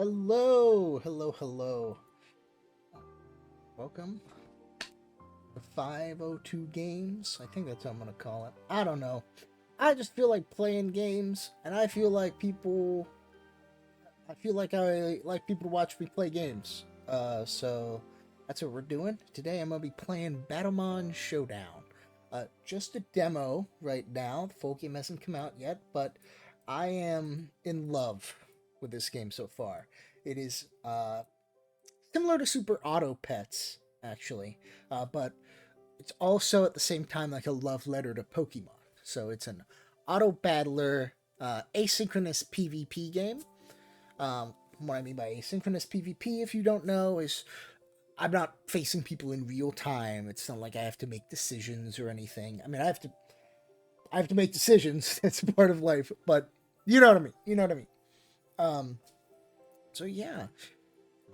Hello, hello, hello. Welcome to 502 Games. I think that's what I'm gonna call it. I don't know. I just feel like playing games, and I feel like people. I feel like I like people to watch me play games. So that's what we're doing today. I'm gonna be playing Batomon Showdown. Just a demo right now. The full game hasn't come out yet, but I am in love with this game so far. It is similar to Super Auto Pets, actually, but it's also at the same time like a love letter to Pokemon. So it's an Autobattler asynchronous PvP game. What I mean by asynchronous PvP, if you don't know, is I'm not facing people in real time. It's not like I have to make decisions or anything. I mean, I have to make decisions. That's part of life, but you know what I mean. You know what I mean. Um, so yeah,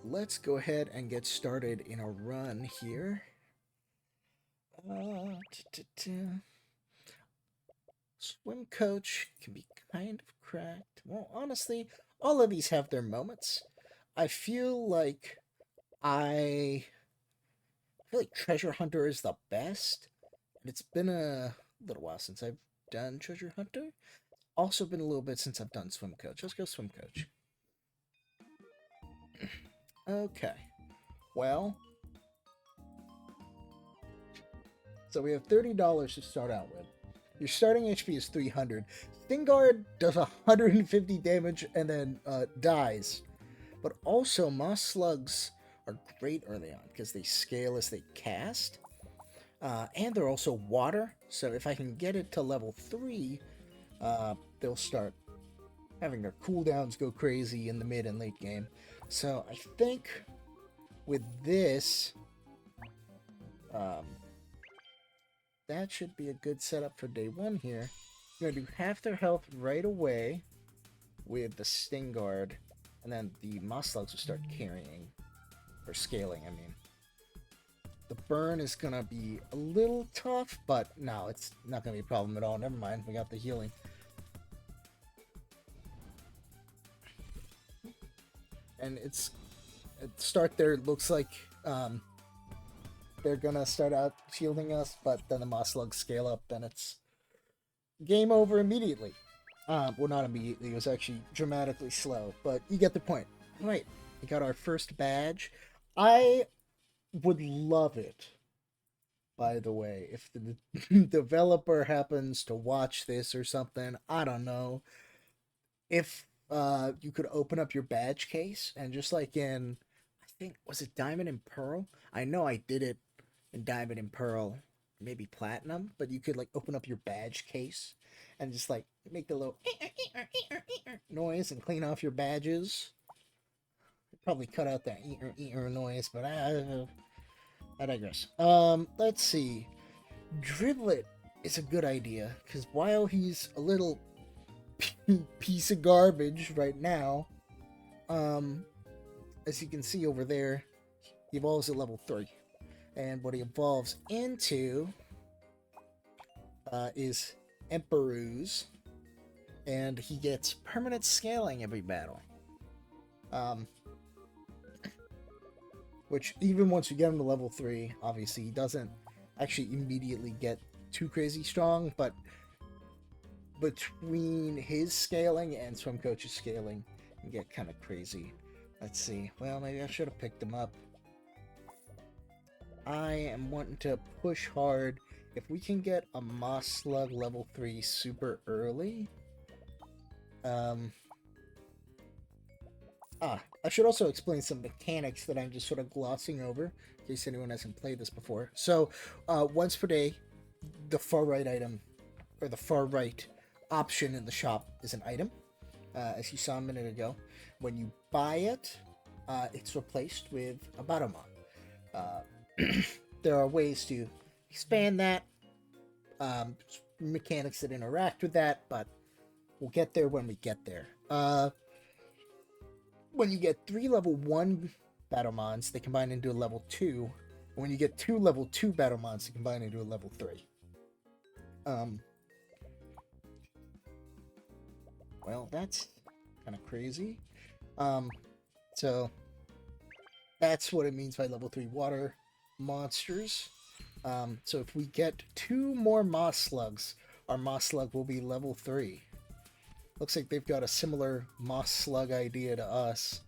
let's go ahead and get started in a run here. Uh, Swim coach can be kind of cracked. Well, honestly, all of these have their moments. I feel like I I feel like treasure hunter is the best, and it's been a little while since I've done treasure hunter. Also been a little bit since I've done swim coach. Let's go swim coach. Okay. Well, so we have $30 to start out with. Your starting HP is 300. Stingard does 150 damage and then dies. But also, moss slugs are great early on because they scale as they cast. And they're also water. So if I can get it to level 3, they'll start having their cooldowns go crazy in the mid and late game. So I think with this, um, that should be a good setup for day 1 here. You're going to do half their health right away with the Sting Guard, and then the Moss Slugs will start carrying, or scaling, I mean. The burn is going to be a little tough, but no, it's not going to be a problem at all. Never mind, we got the healing. And it's at start there, it looks like they're going to start out shielding us, but then the Moss Slugs scale up, then it's game over immediately. Well, not immediately. It was actually dramatically slow, but you get the point. Right. We got our first badge. I would love it, by the way, if the developer happens to watch this or something. I don't know. If you could open up your badge case and just like in, I think, was it Diamond and Pearl? I know I did it in Diamond and Pearl, maybe Platinum, but you could like open up your badge case and just like make the little noise and clean off your badges. Probably cut out that noise, but I digress. Let's see. Driblet is a good idea because while he's a little piece of garbage right now, um, as you can see over there, he evolves at level 3, and what he evolves into is Emperor's, and he gets permanent scaling every battle. Which even once you get him to level 3, obviously he doesn't actually immediately get too crazy strong, but between his scaling and Swim Coach's scaling, you get kind of crazy. Let's see. Well, maybe I should have picked him up. I am wanting to push hard. If we can get a Moss Slug level 3 super early, I should also explain some mechanics that I'm just sort of glossing over in case anyone hasn't played this before. So, once per day, the far right item, or the far right option in the shop is an item. As you saw a minute ago, when you buy it, it's replaced with a Batomon. There are ways to expand that, mechanics that interact with that, but we'll get there when we get there. When you get 3 level 1 Batomons, they combine into a level 2. And when you get 2 level 2 Batomons, they combine into a level 3. Well, that's kind of crazy. So that's what it means by level 3 water monsters. So if we get 2 more moss slugs, our moss slug will be level 3. Looks like they've got a similar moss slug idea to us.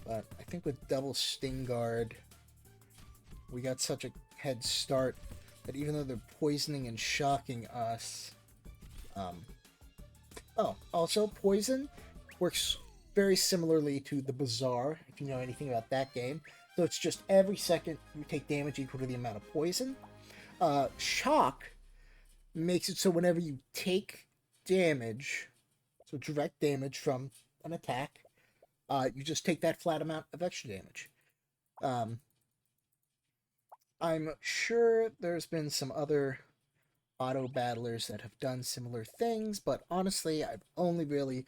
But I think with double sting guard, we got such a head start that even though they're poisoning and shocking us... Oh, also, poison works very similarly to the Bazaar, if you know anything about that game. So it's just every second you take damage equal to the amount of poison. Shock makes it so whenever you take damage, so direct damage from an attack, you just take that flat amount of extra damage. I'm sure there's been some other Autobattlers that have done similar things, but honestly, I've only really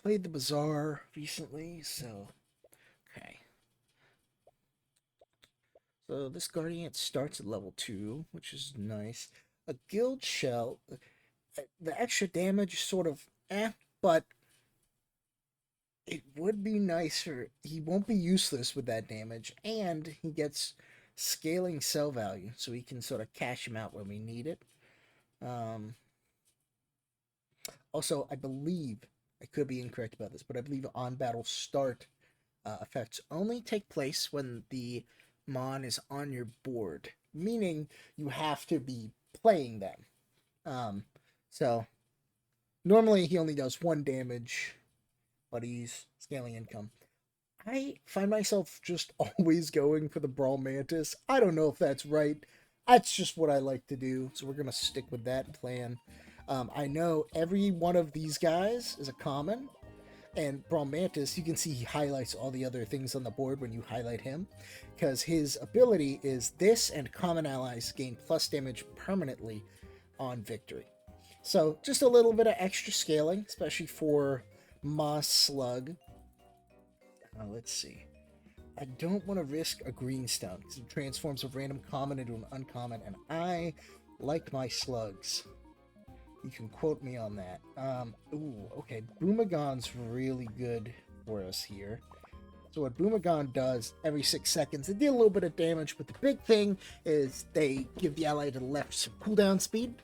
played the Bazaar recently, so... Okay. So this Guardian starts at level 2, which is nice. A Guild Shell, the extra damage is sort of but it would be nicer. He won't be useless with that damage, and he gets scaling sell value, so we can sort of cash him out when we need it. Also, I believe, I could be incorrect about this, but I believe on battle start effects only take place when the Mon is on your board, meaning you have to be playing them. So normally he only does 1 damage, but he's scaling income. I find myself just always going for the Brawl Mantis. I don't know if that's right. That's just what I like to do, so we're going to stick with that plan. I know every one of these guys is a common, and Brawl Mantis, you can see he highlights all the other things on the board when you highlight him, because his ability is this and common allies gain plus damage permanently on victory. So just a little bit of extra scaling, especially for Moss Slug. Let's see. I don't want to risk a Greenstone because it transforms a random common into an uncommon, and I like my slugs. You can quote me on that. Okay. Boomagon's really good for us here. So what Boomagon does, every 6 seconds, they deal a little bit of damage, but the big thing is they give the ally to the left some cooldown speed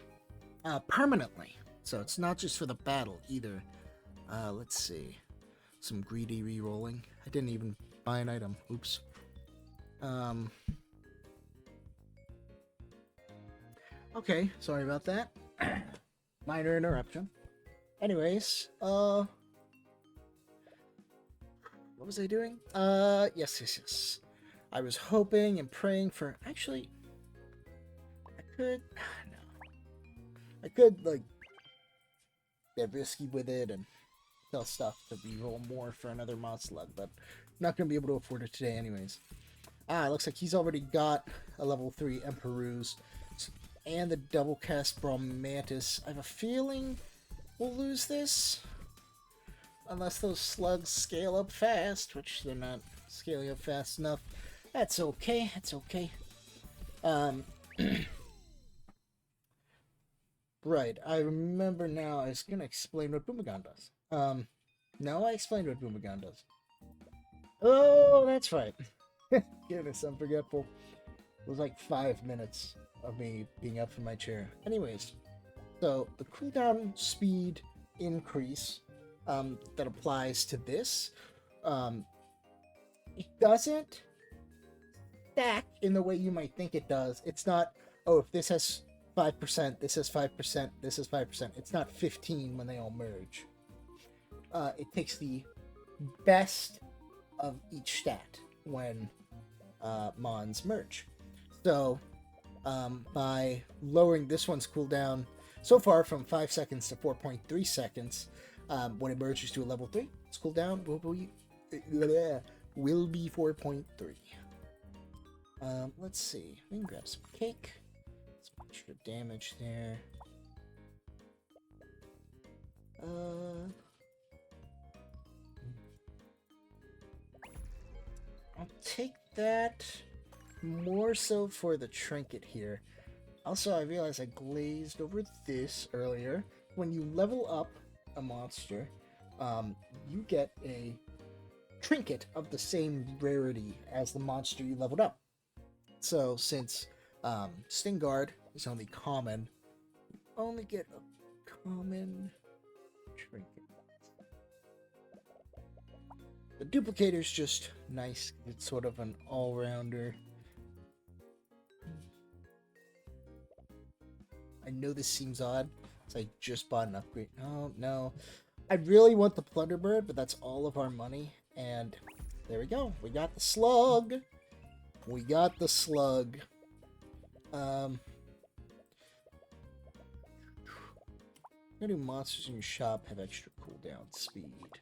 permanently. So it's not just for the battle either. Let's see. Some greedy re-rolling. I didn't even buy an item. Oops. Okay, sorry about that. Minor interruption. Anyways, what was I doing? Yes. I was hoping and praying for... Actually, I could... No. I could, like, get risky with it and sell stuff to re-roll more for another mod slug, but I'm not going to be able to afford it today anyways. It looks like he's already got a level 3 Emperor's and the double cast Brawl Mantis. I have a feeling we'll lose this. Unless those slugs scale up fast, which they're not scaling up fast enough. That's okay. Right, I remember now. I was going to explain what Boomagon does. No, I explained what Boomagon does. Oh, that's right. Goodness, I'm forgetful. It was like 5 minutes of me being up from my chair. Anyways, so the cooldown speed increase that applies to this, it doesn't stack in the way you might think it does. It's not, oh, if this has 5%, this has 5%, this is 5%. It's not 15 when they all merge. It takes the best of each stat when Mons merge. So, by lowering this one's cooldown so far from 5 seconds to 4.3 seconds, when it merges to a level 3, its cooldown will be 4.3. Let's see. We can grab some cake. Some extra damage there. I'll take that more so for the trinket here. Also, I realized I glazed over this earlier. When you level up a monster, you get a trinket of the same rarity as the monster you leveled up. So since Sting Guard is only common, you only get a common trinket. The duplicator's just nice. It's sort of an all-rounder. I know this seems odd, so I just bought an upgrade. Oh, no. I really want the Plunderbird, but that's all of our money. And there we go. We got the slug. We got the slug. I'm gonna do monsters in your shop have extra cooldown speed.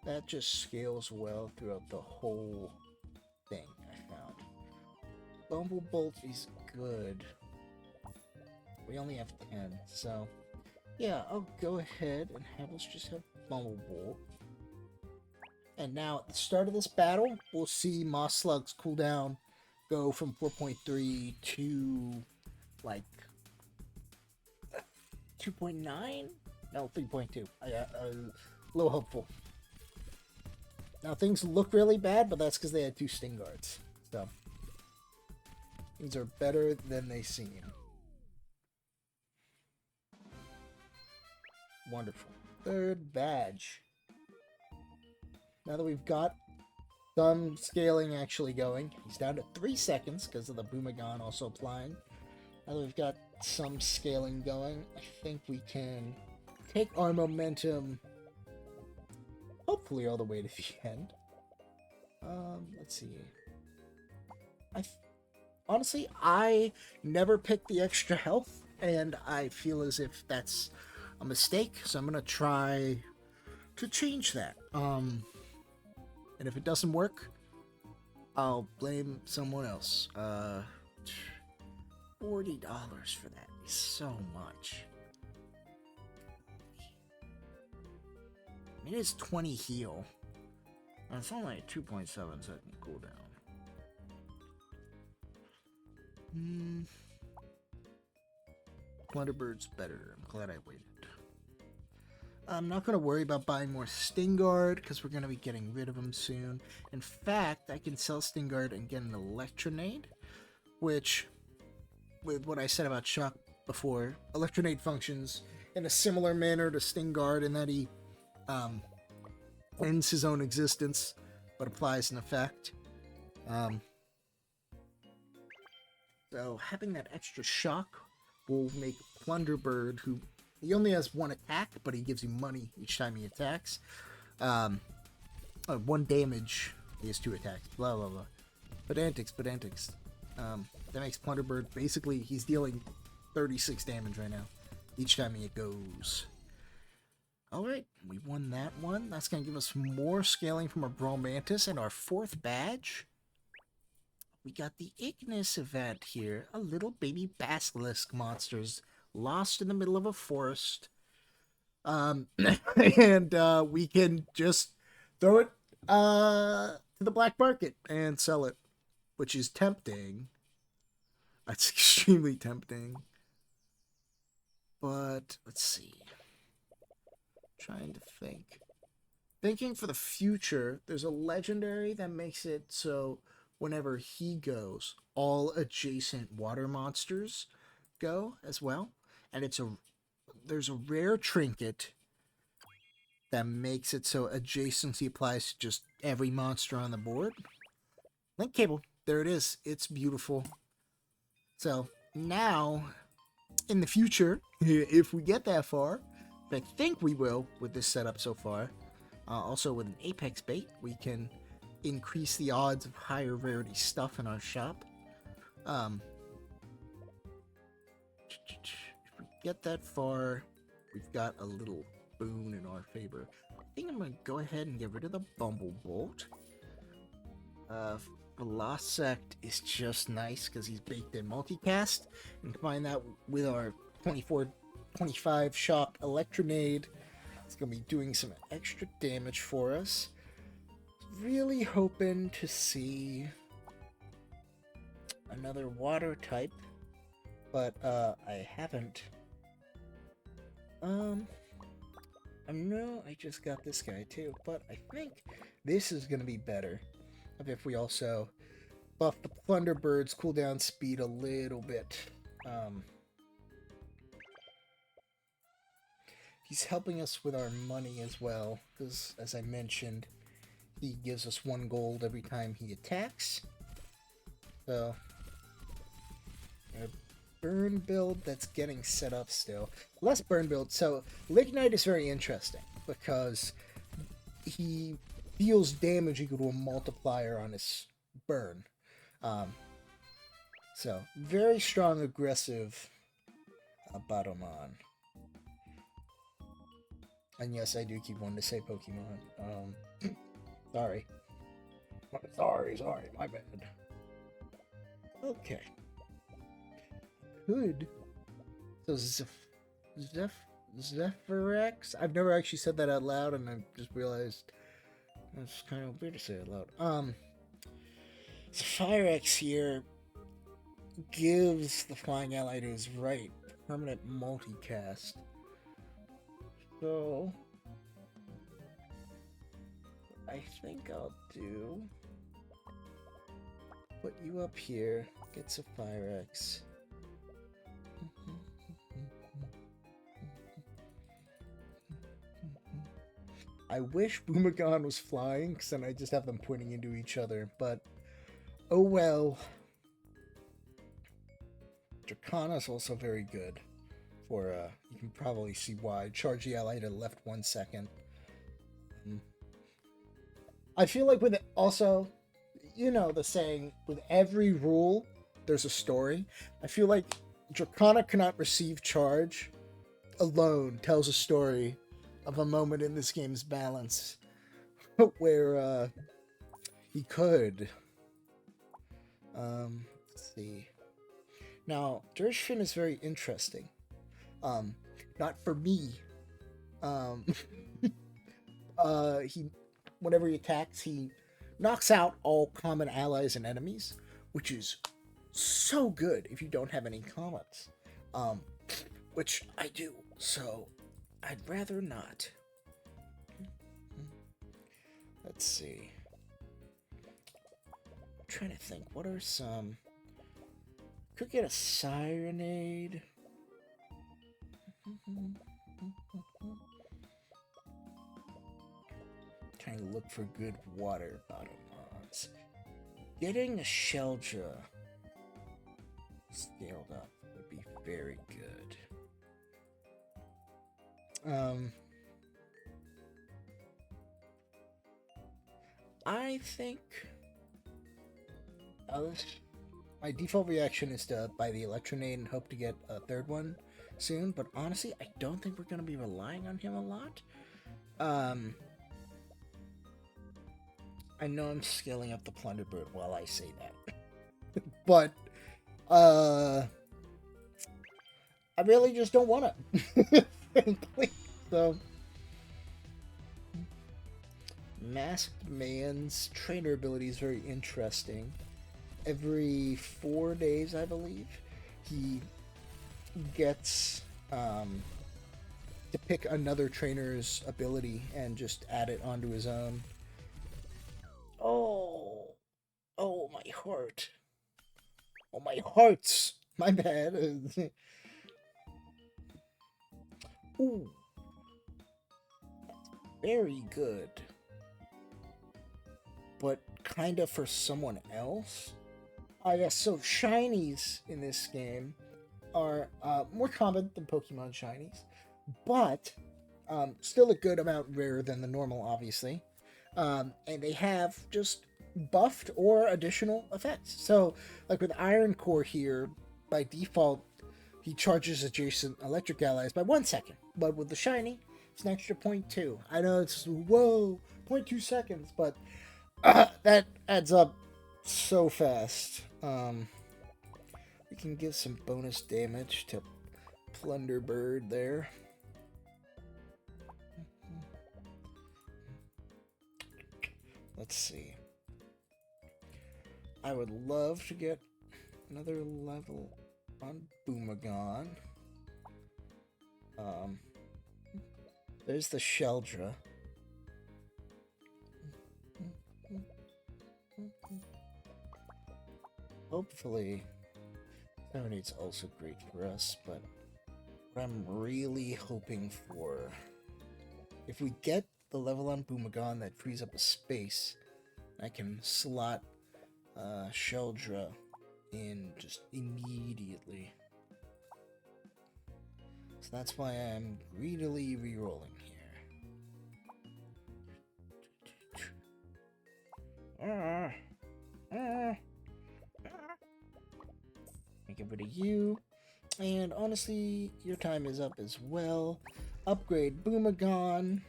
That just scales well throughout the whole thing, I found. Bumblebolt is good. We only have 10, so yeah, I'll go ahead and have us just have Bumblebolt. And now at the start of this battle, we'll see Moss Slug's cooldown go from 4.3 to like 2.9? No, 3.2. A little hopeful. Now things look really bad, but that's because they had 2 Sting Guards. So things are better than they seem. Wonderful. 3rd badge. Now that we've got some scaling actually going, he's down to 3 seconds because of the Boomagon also applying. Now that we've got some scaling going, I think we can take our momentum hopefully all the way to the end. Let's see. Honestly, I never pick the extra health, and I feel as if that's a mistake, so I'm gonna try to change that. And if it doesn't work, I'll blame someone else. $40 for that is so much. It is 20 heal. And it's only a 2.7 second cooldown. Plunderbird's better. I'm glad I waited. I'm not going to worry about buying more Sting Guard because we're going to be getting rid of them soon. In fact, I can sell Sting Guard and get an Electronade, which, with what I said about Shock before, Electronade functions in a similar manner to Sting Guard in that he ends his own existence but applies an effect. So having that extra shock will make Plunderbird, who he only has 1 attack, but he gives you money each time he attacks. 1 damage, he has 2 attacks. Blah blah blah. But antics. That makes Plunderbird basically he's dealing 36 damage right now each time he goes. Alright, we won that one. That's going to give us more scaling from our Brawl Mantis and our 4th badge. We got the Ignis event here. A little baby basilisk monsters lost in the middle of a forest. And we can just throw it to the black market and sell it, which is tempting. That's extremely tempting. But let's see. Trying to think. Thinking for the future, there's a legendary that makes it so whenever he goes, all adjacent water monsters go as well. And there's a rare trinket that makes it so adjacency applies to just every monster on the board. Link cable. There it is. It's beautiful. So now, in the future, if we get that far, I think we will with this setup so far. Also with an Apex bait, we can increase the odds of higher rarity stuff in our shop. If we get that far, we've got a little boon in our favor. I think I'm going to go ahead and get rid of the Bumblebolt. Velocect is just nice because he's baked in multicast. And combine that with our 25 shock Electronade. It's going to be doing some extra damage for us. Really hoping to see another water type, but I haven't. I I know I just got this guy too, but I think this is going to be better if we also buff the Plunderbird's cooldown speed a little bit. He's helping us with our money as well, because as I mentioned, he gives us 1 gold every time he attacks. So, a burn build that's getting set up still. Less burn build. So, Lignite is very interesting because he deals damage equal to a multiplier on his burn. So, very strong, aggressive Batomon. And yes, I do keep wanting to say Pokemon. Sorry. Sorry, my bad. Okay. Good. So Zephyrex? I've never actually said that out loud, and I just realized it's kind of weird to say it out loud. Zephyrex here gives the Flying Ally to his right permanent multicast. So I think I'll do put you up here, get Zephyrex. I wish Boomagon was flying, because then I just have them pointing into each other, but oh well. Dracana's also very good for, you can probably see why. Charge the ally to the left 1 second. I feel like with it also, you know the saying, with every rule, there's a story. I feel like Dracana cannot receive charge alone tells a story of a moment in this game's balance where he could. Let's see. Now, Dirshfin is very interesting. Not for me. He, whenever he attacks, he knocks out all common allies and enemies, which is so good if you don't have any comets. Which I do, so I'd rather not. Let's see. I'm trying to think, what are some... Could get a Sirenade. Trying to look for good water Batomons. Getting a Sheldra scaled up would be very good. I think my default reaction is to buy the Electronade and hope to get a 3rd one soon, but honestly, I don't think we're going to be relying on him a lot. I know I'm scaling up the Plunderbird while I say that. But, I really just don't want it. Frankly. So, Masked Man's trainer ability is very interesting. Every 4 days, I believe, he gets to pick another trainer's ability and just add it onto his own. Oh, my heart. Oh, my hearts. My bad. Ooh. Very good. But kind of for someone else? Yes, so shinies in this game are more common than Pokemon shinies, but still a good amount rarer than the normal, obviously. And they have just buffed or additional effects. So, like with Iron Core here, by default, he charges adjacent electric allies by 1 second. But with the shiny, it's an extra 0.2. I know it's, whoa, 0.2 seconds, but that adds up so fast. We can give some bonus damage to Plunderbird there. Let's see. I would love to get another level on Boomagon. There's the Sheldra. Hopefully, Serenade's also great for us, but what I'm really hoping for, if we get the level on Boomagon that frees up a space, I can slot Sheldra in just immediately. So that's why I'm greedily re-rolling here. Get rid of you. And honestly, your time is up as well. Upgrade Boomagon.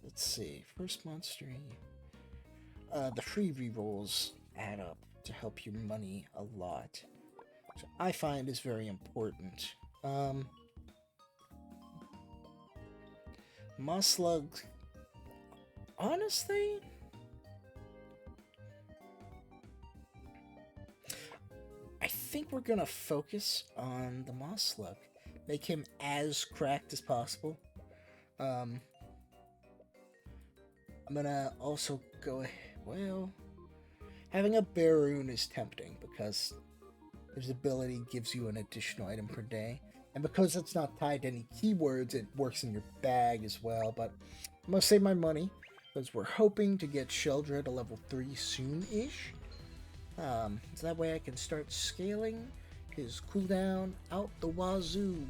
Let's see. First monster. The free rerolls add up to help your money a lot. Which I find is very important. Slug. Honestly, I think we're gonna focus on the Slug. Make him as cracked as possible. I'm gonna also go. Well, having a Baroon is tempting because his ability gives you an additional item per day. And because it's not tied to any keywords, it works in your bag as well. But I'm going to save my money because we're hoping to get Sheldra to level 3 soon-ish. So that way I can start scaling his cooldown out the wazoo.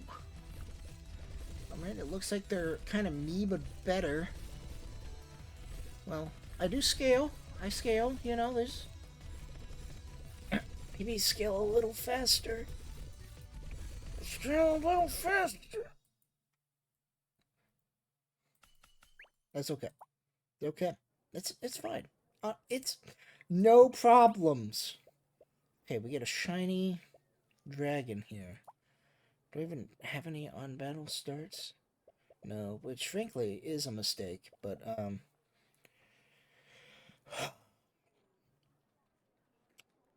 Alright, it looks like they're kind of me, but better. Well, I do scale. I scale, you know, there's... Maybe scale a little faster. Scale a little faster. That's okay. Okay. It's fine. It's no problems. Okay, we get a shiny dragon here. Do I even have any on battle starts? No, which frankly is a mistake, but I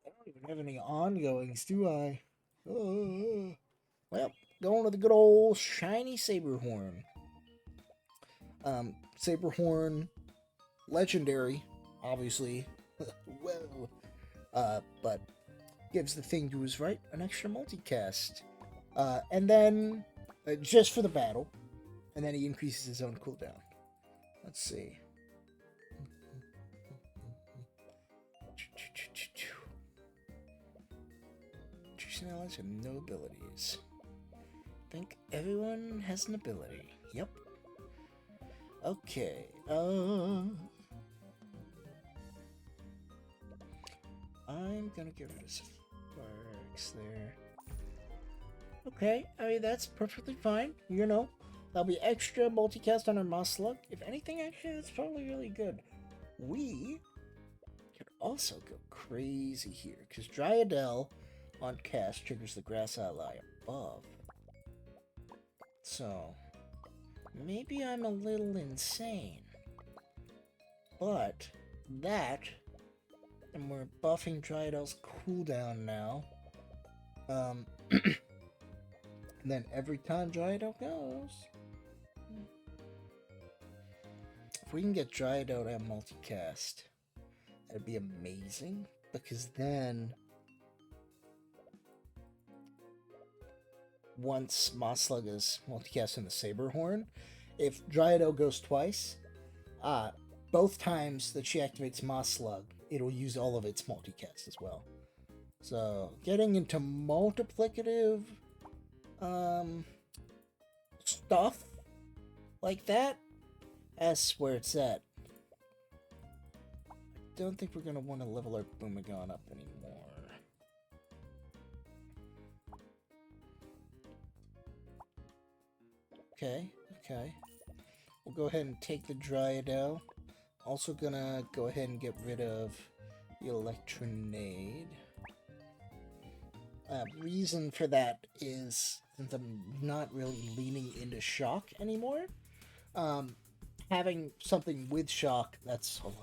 don't even have any ongoings, do I? Well, going to the good old shiny Saberhorn. Saberhorn, legendary, obviously. Whoa. But gives the thing to his right an extra multicast. And then, just for the battle, and then he increases his own cooldown. Let's see. Personalities and no abilities. I think everyone has an ability. Yep. Okay. I'm gonna get rid of some sparks there. Okay, I mean that's perfectly fine. You know, that'll be extra multicast on our Slug. If anything, actually, that's probably really good. We could also go crazy here because Dryadel on cast triggers the grass ally above. So maybe I'm a little insane, but that, and we're buffing Dryadel's cooldown now. And then every time Dryadel goes, if we can get Dryadel to have multicast, that'd be amazing, because then once Slug is multicast in the Saberhorn, if Dryadel goes twice, both times that she activates Slug, it'll use all of its multicast as well. So getting into multiplicative stuff like that, that's where it's at. I don't think we're gonna want to level our Boomagon up anymore. Okay. We'll go ahead and take the Dryadel. Also gonna go ahead and get rid of the Electronade. Reason for that is since I'm not really leaning into shock anymore. Having something with shock,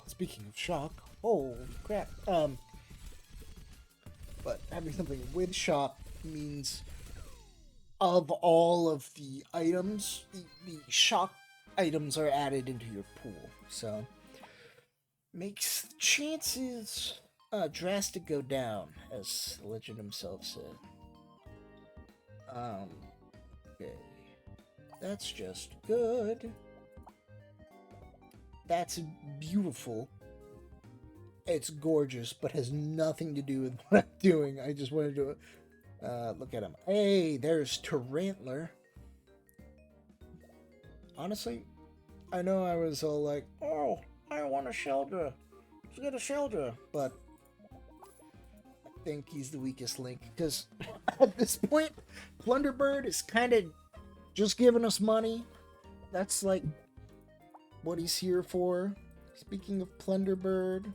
speaking of shock, holy crap. But having something with shock means of all of the items, the shock items are added into your pool. So makes the chances drastic go down, as the legend himself said. Okay. That's just good. That's beautiful. It's gorgeous, but has nothing to do with what I'm doing. I just wanted to look at him. Hey, there's Tarantler. Honestly, I know I was all like, oh, I want a Sheldra. Let's get a Sheldra. But I think he's the weakest link. Because at this point, Plunderbird is kind of just giving us money. That's like what he's here for. Speaking of Plunderbird.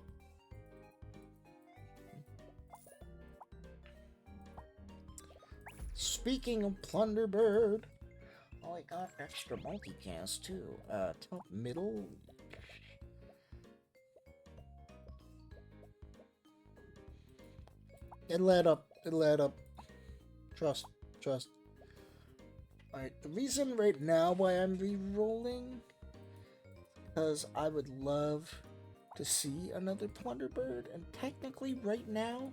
Speaking of Plunderbird. Oh, I got extra multicast too. Top middle. It'll add up. It'll add up. Trust. Trust. Alright, the reason right now why I'm re-rolling, because I would love to see another Plunderbird, and technically right now,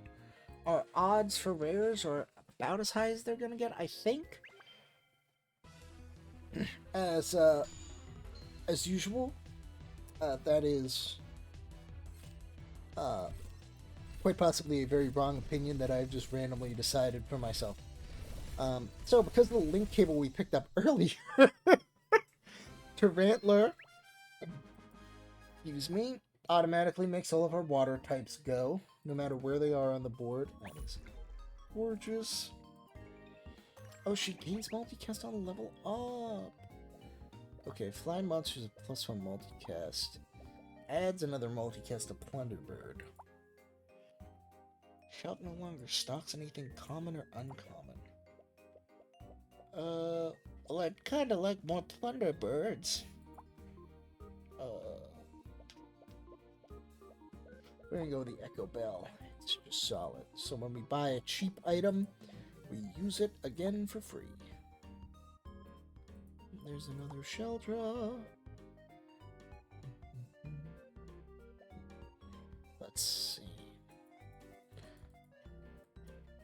our odds for rares are about as high as they're gonna get, I think. As usual, that is quite possibly a very wrong opinion that I've just randomly decided for myself. So because of the link cable we picked up earlier, Tarantler, excuse me, automatically makes all of our water types go, no matter where they are on the board. That is gorgeous. Oh, she gains multicast on level up. Okay, flying monsters +1 multicast. Adds another multicast to Plunderbird. Shout no longer stocks anything common or uncommon. Well, I'd kinda like more Plunderbirds. We're gonna go with the Echo Bell. It's just solid. So when we buy a cheap item, we use it again for free. There's another Sheldra. Let's see.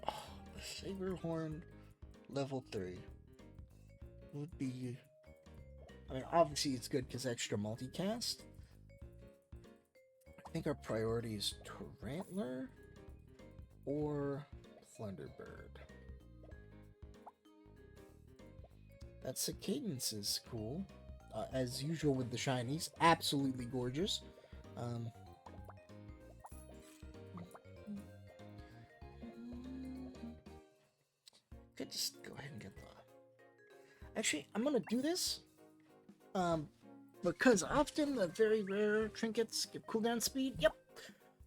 Oh, the Saberhorn level 3 would be... I mean, obviously it's good because extra multicast. I think our priority is Tarantler or Plunderbird. That Cadence is cool. As usual with the shinies, absolutely gorgeous. Could just go ahead and get the... Actually, I'm gonna do this. Because often the very rare trinkets give cooldown speed. Yep.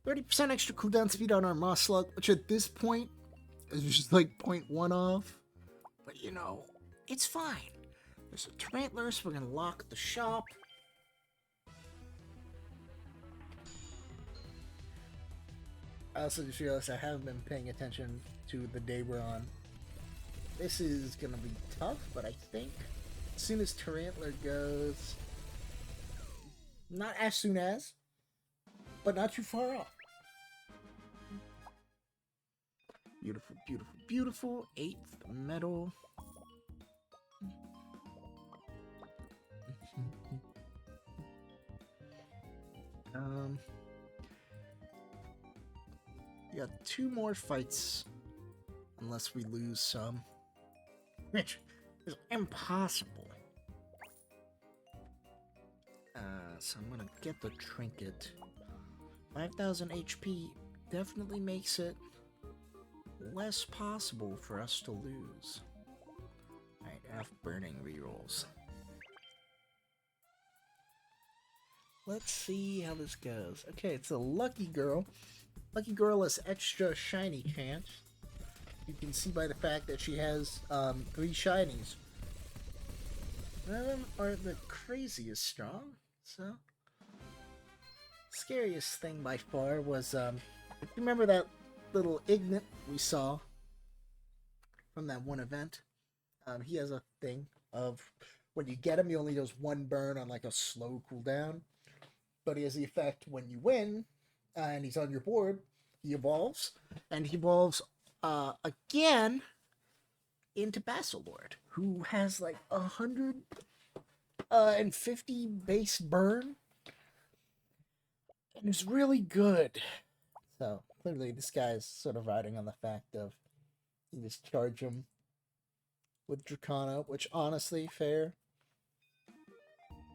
30% extra cooldown speed on our Moss Slug, which at this point is just like 0.1 off. But you know, it's fine. There's a Tarantler, so we're gonna lock the shop. I also just realized I haven't been paying attention to the day we're on. This is gonna be tough, but I think as soon as Tarantler goes, not as soon as, but not too far off. Beautiful, beautiful, beautiful. 8th medal. We got 2 more fights, unless we lose some, which is impossible. So I'm gonna get the trinket. 5,000 HP definitely makes it less possible for us to lose. Alright, F burning rerolls. Let's see how this goes. Okay, it's a Lucky Girl. Lucky Girl has extra shiny chance. You can see by the fact that she has 3 shinies. None of them are the craziest strong, so... Scariest thing by far was, remember that little Ignite we saw from that one event? He has a thing of when you get him, he only does one burn on like a slow cooldown. But he has the effect when you win and he's on your board, he evolves. And he evolves again into Basilord, who has like 150 base burn and is really good. So clearly, this guy's sort of riding on the fact of you just charge him with Dracana, which honestly, fair.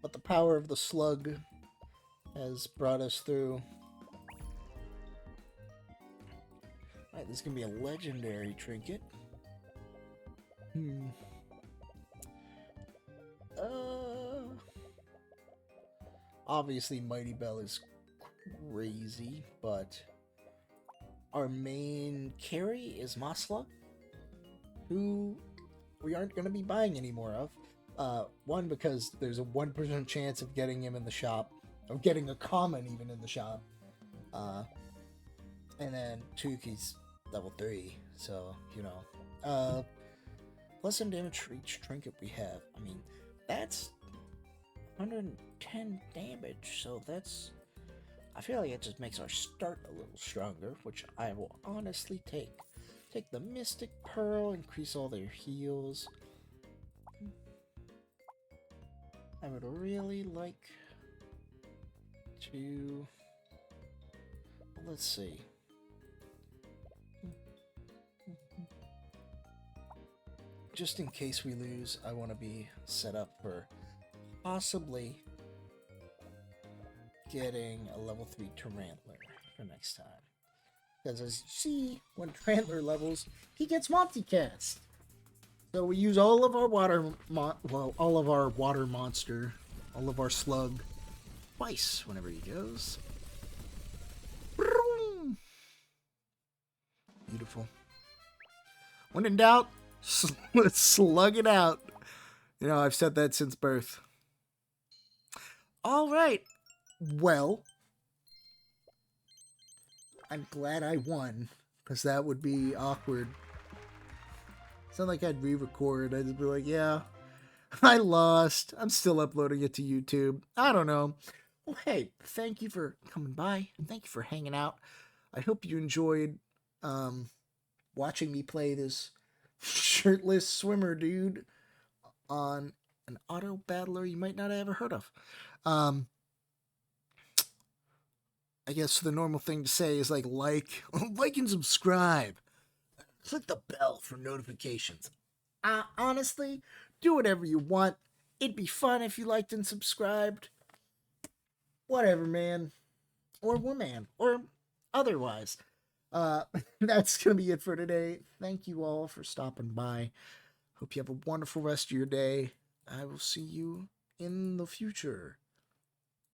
But the power of the slug has brought us through. Alright, this is gonna be a legendary trinket. Obviously, Mighty Bell is crazy, but our main carry is Moslug, who we aren't going to be buying any more of. One, because there's a 1% chance of getting him in the shop, of getting a common even in the shop. And then two, he's level 3, so, you know. Plus some damage for each trinket we have. I mean, that's 110 damage, so that's... I feel like it just makes our start a little stronger, which I will honestly take. Take the Mystic Pearl, increase all their heals. I would really like to... Let's see. Just in case we lose, I want to be set up for possibly getting a level 3 Tarantler for next time. Because as you see, when Tarantler levels, he gets multicast. So we use all of our all of our water monster, all of our slug, twice whenever he goes. Beautiful. When in doubt, slug it out. You know, I've said that since birth. All right. Well, I'm glad I won, because that would be awkward. It's not like I'd re-record. I'd just be like, yeah, I lost. I'm still uploading it to YouTube. I don't know. Well, hey, thank you for coming by. Thank you for hanging out. I hope you enjoyed watching me play this shirtless swimmer dude on an Autobattler you might not have ever heard of. I guess the normal thing to say is like and subscribe. Click the bell for notifications. Honestly, do whatever you want. It'd be fun if you liked and subscribed. Whatever, man. Or woman. Or otherwise. That's going to be it for today. Thank you all for stopping by. Hope you have a wonderful rest of your day. I will see you in the future.